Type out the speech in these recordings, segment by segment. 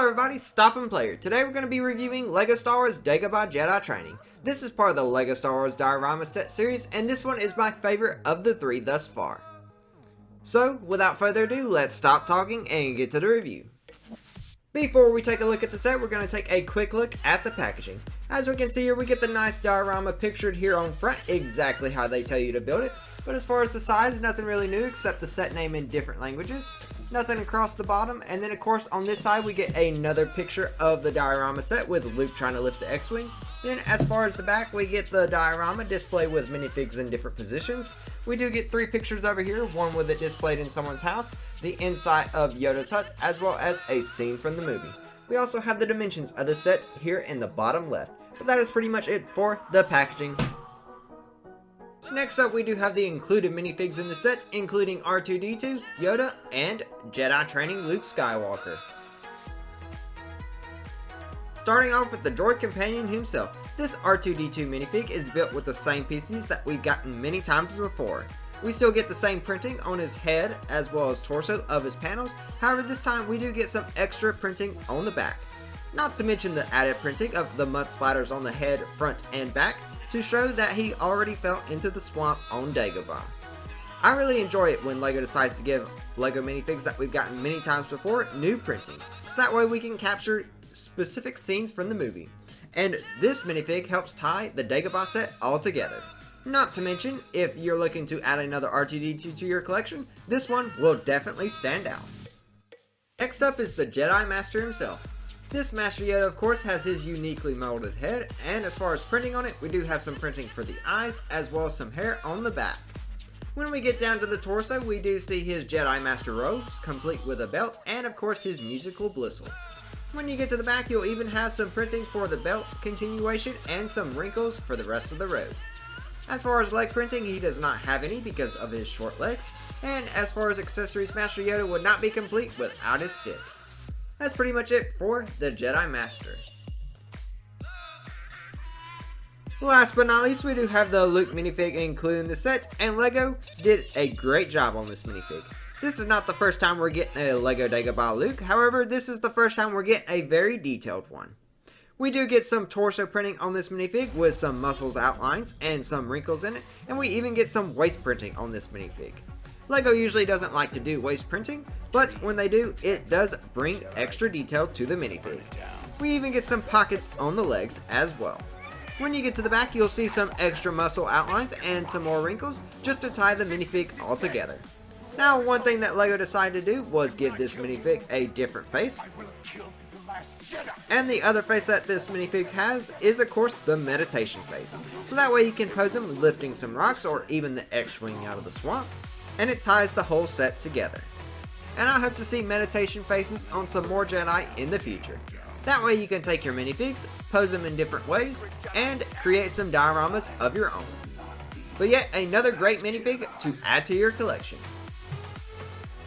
everybody, Stop and Player. Today we're going to be reviewing LEGO Star Wars Dagobah Jedi Training. This is part of the LEGO Star Wars Diorama set series, and this one is my favorite of the three thus far. So, without further ado, let's stop talking and get to the review. Before we take a look at the set, we're going to take a quick look at the packaging. As we can see here, we get the nice diorama pictured here on front, exactly how they tell you to build it. But as far as the size, nothing really new except the set name in different languages. Nothing across the bottom, and then of course on this side we get another picture of the diorama set with Luke trying to lift the X-Wing. Then as far as the back, we get the diorama display with minifigs in different positions. We do get three pictures over here, one with it displayed in someone's house, the inside of Yoda's hut, as well as a scene from the movie. We also have the dimensions of the set here in the bottom left, but that is pretty much it for the packaging. Next up, we do have the included minifigs in the set, including R2-D2, Yoda, and Jedi Training Luke Skywalker. Starting off with the droid companion himself, this R2-D2 minifig is built with the same pieces that we've gotten many times before. We still get the same printing on his head as well as torso of his panels, however this time we do get some extra printing on the back. Not to mention the added printing of the mud splatters on the head, front, and back, to show that he already fell into the swamp on Dagobah. I really enjoy it when LEGO decides to give LEGO minifigs that we've gotten many times before new printing, so that way we can capture specific scenes from the movie. And this minifig helps tie the Dagobah set all together. Not to mention, if you're looking to add another R2-D2 to your collection, this one will definitely stand out. Next up is the Jedi Master himself. This Master Yoda of course has his uniquely molded head, and as far as printing on it, we do have some printing for the eyes as well as some hair on the back. When we get down to the torso, we do see his Jedi Master robes, complete with a belt, and of course his musical blistle. When you get to the back, you'll even have some printing for the belt continuation and some wrinkles for the rest of the robe. As far as leg printing, he does not have any because of his short legs, and as far as accessories, Master Yoda would not be complete without his stick. That's pretty much it for the Jedi Master. Last but not least, we do have the Luke minifig included in the set, and LEGO did a great job on this minifig. This is not the first time we're getting a LEGO Dagobah Luke, however this is the first time we're getting a very detailed one. We do get some torso printing on this minifig with some muscles outlines and some wrinkles in it, and we even get some waist printing on this minifig. LEGO usually doesn't like to do waist printing, but when they do, it does bring extra detail to the minifig. We even get some pockets on the legs as well. When you get to the back, you'll see some extra muscle outlines and some more wrinkles just to tie the minifig all together. Now, one thing that LEGO decided to do was give this minifig a different face. And the other face that this minifig has is of course the meditation face. So that way you can pose him lifting some rocks or even the X-Wing out of the swamp. And it ties the whole set together. And I hope to see meditation faces on some more Jedi in the future. That way you can take your minifigs, pose them in different ways, and create some dioramas of your own. But yet another great minifig to add to your collection.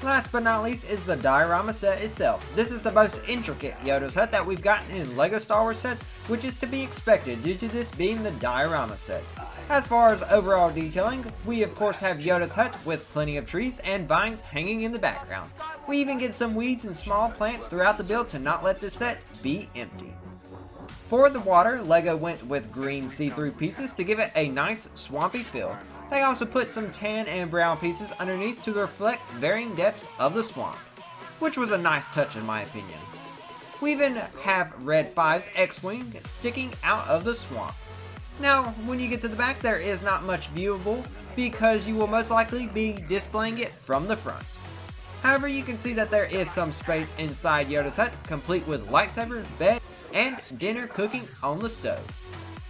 Last but not least is the diorama set itself. This is the most intricate Yoda's hut that we've gotten in LEGO Star Wars sets, which is to be expected due to this being the diorama set. As far as overall detailing, we of course have Yoda's hut with plenty of trees and vines hanging in the background. We even get some weeds and small plants throughout the build to not let this set be empty. For the water, LEGO went with green see-through pieces to give it a nice swampy feel. They also put some tan and brown pieces underneath to reflect varying depths of the swamp, which was a nice touch in my opinion. We even have Red 5's X-Wing sticking out of the swamp. Now, when you get to the back, there is not much viewable because you will most likely be displaying it from the front. However, you can see that there is some space inside Yoda's hut, complete with lightsaber, bed, and dinner cooking on the stove.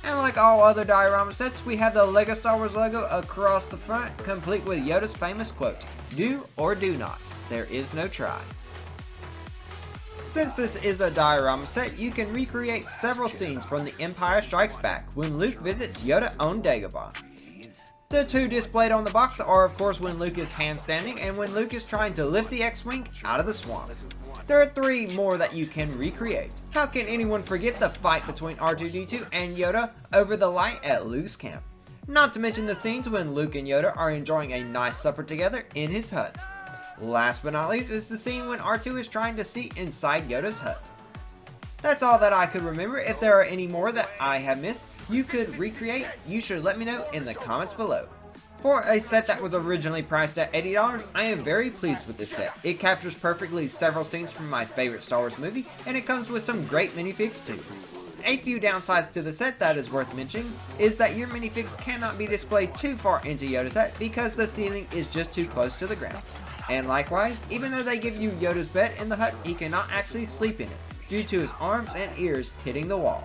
And like all other diorama sets, we have the LEGO Star Wars logo across the front, complete with Yoda's famous quote, "Do or do not, there is no try." Since this is a diorama set, you can recreate several scenes from The Empire Strikes Back when Luke visits Yoda on Dagobah. The two displayed on the box are of course when Luke is handstanding and when Luke is trying to lift the X-Wing out of the swamp. There are three more that you can recreate. How can anyone forget the fight between R2-D2 and Yoda over the light at Luke's camp? Not to mention the scenes when Luke and Yoda are enjoying a nice supper together in his hut. Last but not least is the scene when R2 is trying to see inside Yoda's hut. That's all that I could remember. If there are any more that I have missed, you could recreate, you should let me know in the comments below. For a set that was originally priced at $80, I am very pleased with this set. It captures perfectly several scenes from my favorite Star Wars movie, and it comes with some great minifigs too. A few downsides to the set that is worth mentioning is that your minifigs cannot be displayed too far into Yoda's hut because the ceiling is just too close to the ground. And likewise, even though they give you Yoda's bed in the hut, he cannot actually sleep in it due to his arms and ears hitting the wall.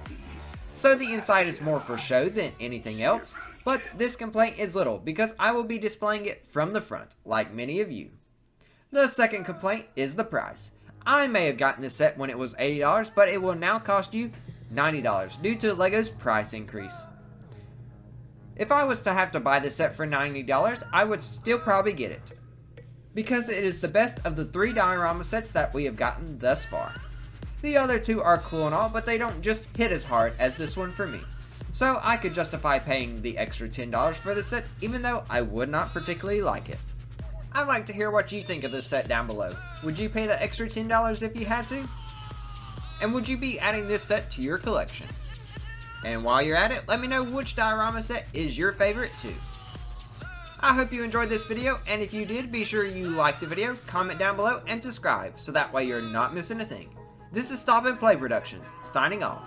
So the inside is more for show than anything else, but this complaint is little because I will be displaying it from the front, like many of you. The second complaint is the price. I may have gotten this set when it was $80, but it will now cost you $90 due to LEGO's price increase. If I was to have to buy this set for $90, I would still probably get it, because it is the best of the 3 diorama sets that we have gotten thus far. The other 2 are cool and all, but they don't just hit as hard as this one for me. So I could justify paying the extra $10 for the set, even though I would not particularly like it. I'd like to hear what you think of this set down below. Would you pay the extra $10 if you had to? And would you be adding this set to your collection? And while you're at it, let me know which diorama set is your favorite too. I hope you enjoyed this video, and if you did, be sure you like the video, comment down below, and subscribe, so that way you're not missing a thing. This is Stop and Play Productions, signing off.